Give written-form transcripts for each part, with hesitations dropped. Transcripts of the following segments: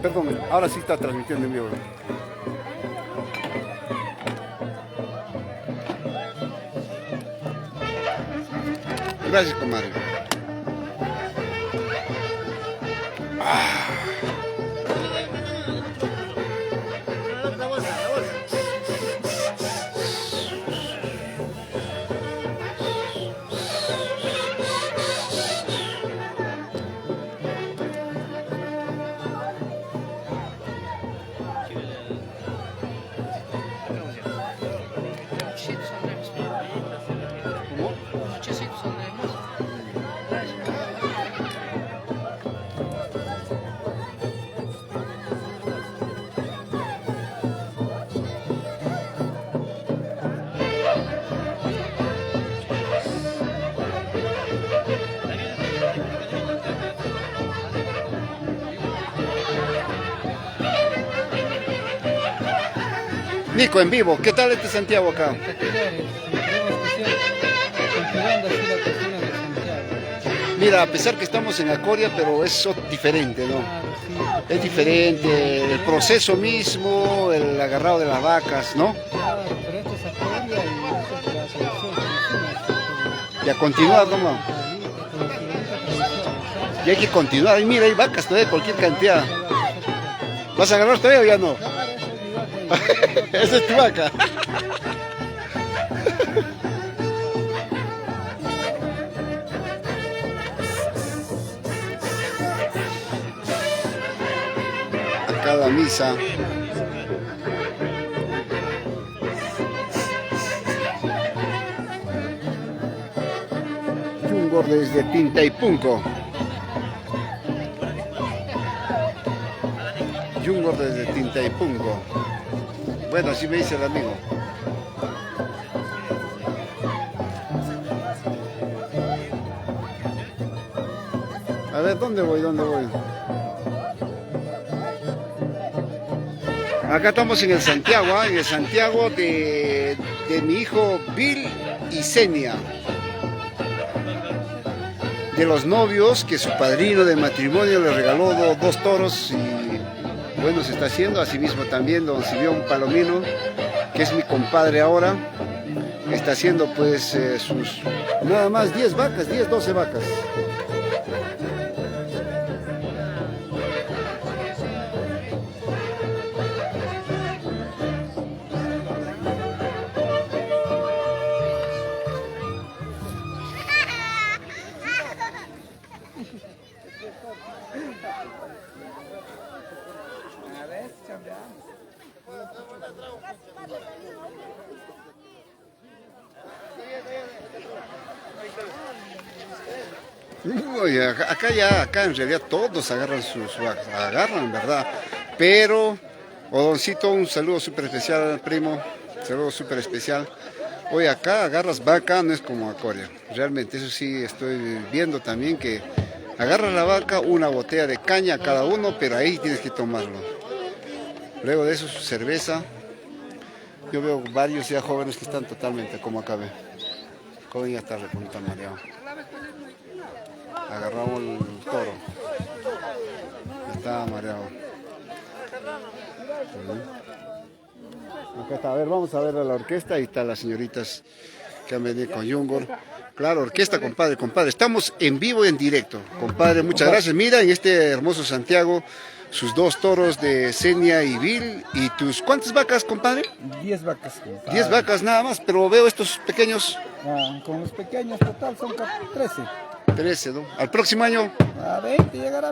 Perdón, ahora sí está transmitiendo en vivo. Gracias, comadre. Nico en vivo, ¿qué tal este Santiago acá? Mira, a pesar que estamos en Acoria, pero es diferente, ¿no? Es diferente, el proceso mismo, el agarrado de las vacas, ¿no? Y a continuar, ¿no? Y hay que continuar, y mira, hay vacas todavía de cualquier cantidad. ¿Vas a agarrar todavía o ya no? Esa es tu vaca. A cada misa. Jungor desde Tintaypunco. Jungor desde Tintaypunco. Bueno, así me dice el amigo. A ver, ¿dónde voy? ¿Dónde voy? Acá estamos en el Santiago, ¿eh? En el Santiago de mi hijo Bill y Senia. De los novios que su padrino de matrimonio le regaló dos toros y bueno, se está haciendo. Asimismo también don Simeón Palomino, que es mi compadre ahora, está haciendo pues sus nada más 10 vacas, 10, 12 vacas. Uy, acá en realidad todos agarran sus vacas, agarran, ¿verdad? Pero, Odoncito, un saludo súper especial, primo, saludo súper especial. Hoy acá agarras vaca, no es como Acoria. Realmente, eso sí, estoy viendo también que agarras la vaca, una botella de caña cada uno, pero ahí tienes que tomarlo. Luego de eso, su cerveza. Yo veo varios ya jóvenes que están totalmente como acá, ve. Joven ya está recontra mareado. Agarramos el toro. Está mareado. Acá está, a ver, vamos a ver a la orquesta. Ahí están las señoritas que han venido con Jungor. Claro, orquesta, compadre, compadre. Estamos en vivo y en directo. Compadre, muchas gracias. Mira, en este hermoso Santiago, sus dos toros de Senia y Bill. ¿Y tus cuántas vacas, compadre? 10 vacas, compadre. 10 vacas nada más, pero veo estos pequeños. Con los pequeños total son 13. 13, ¿no? Al próximo año. A 20 llegará.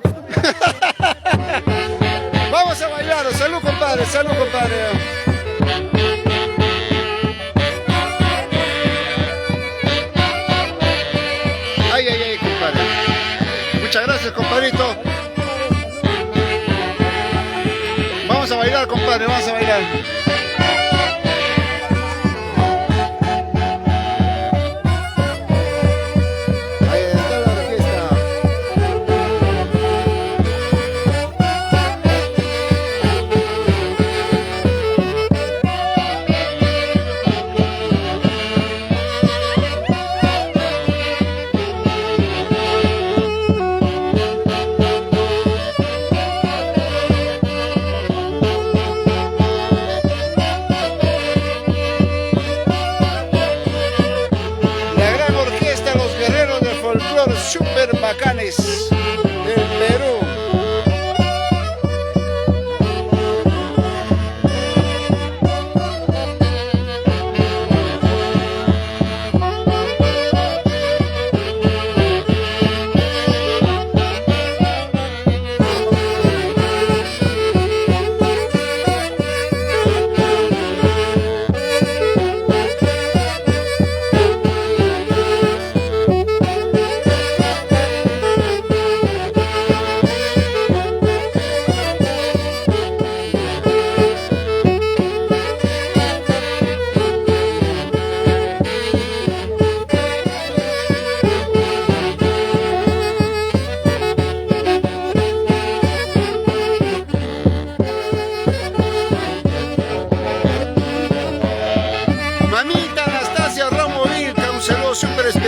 Vamos a bailar. Salud, compadre. Salud, compadre. Ay, ay, ay, compadre. Muchas gracias, compadrito. Vamos a bailar, compadre. Vamos a bailar.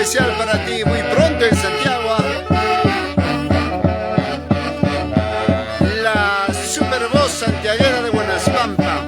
especial para ti, muy pronto en Santiago. La super voz santiaguera de Buenaspampa.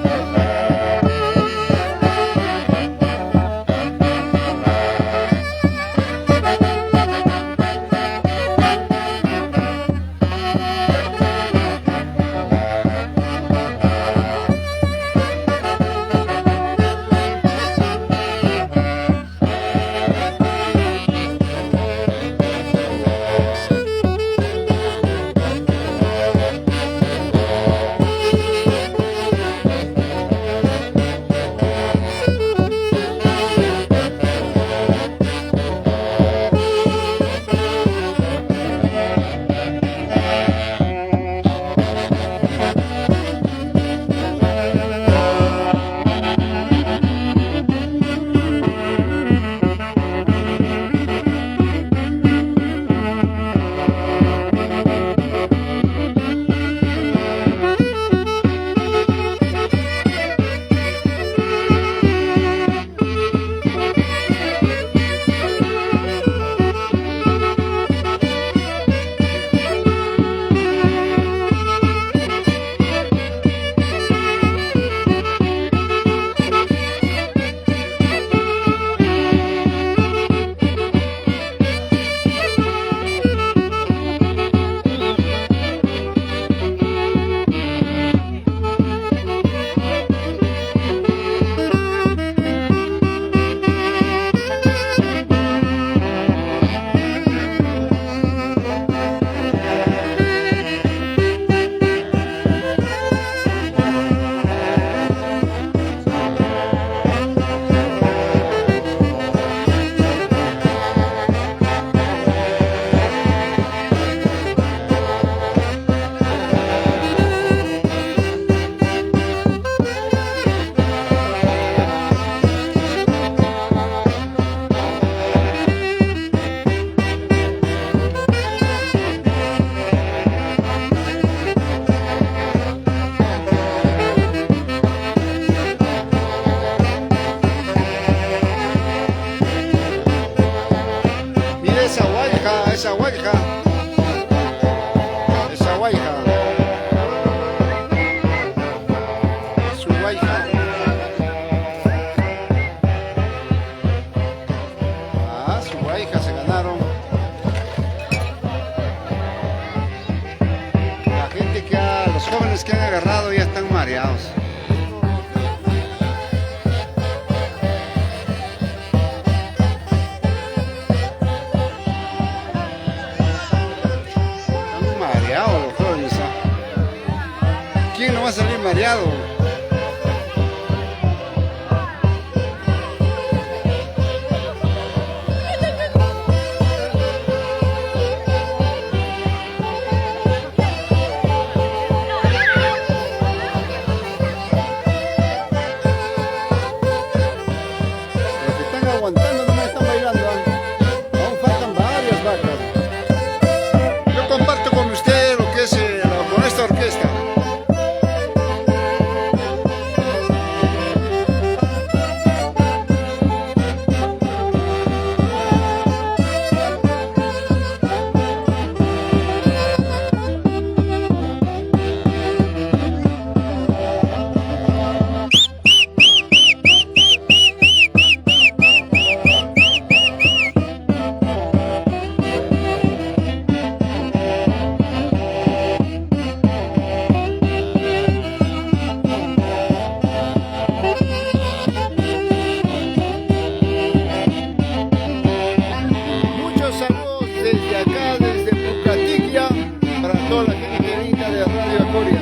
Esa guaija, su guaija. Su guaija se ganaron. La gente los jóvenes que han agarrado ya están mareados. ¿Quién no va a salir mareado? Los que están aguantando no me están bailando. Aún faltan varias vacas. Yo comparto con usted lo que es con esta orquesta. Desde acá, desde Pucatilla, para toda la gente linda de Radio Acori.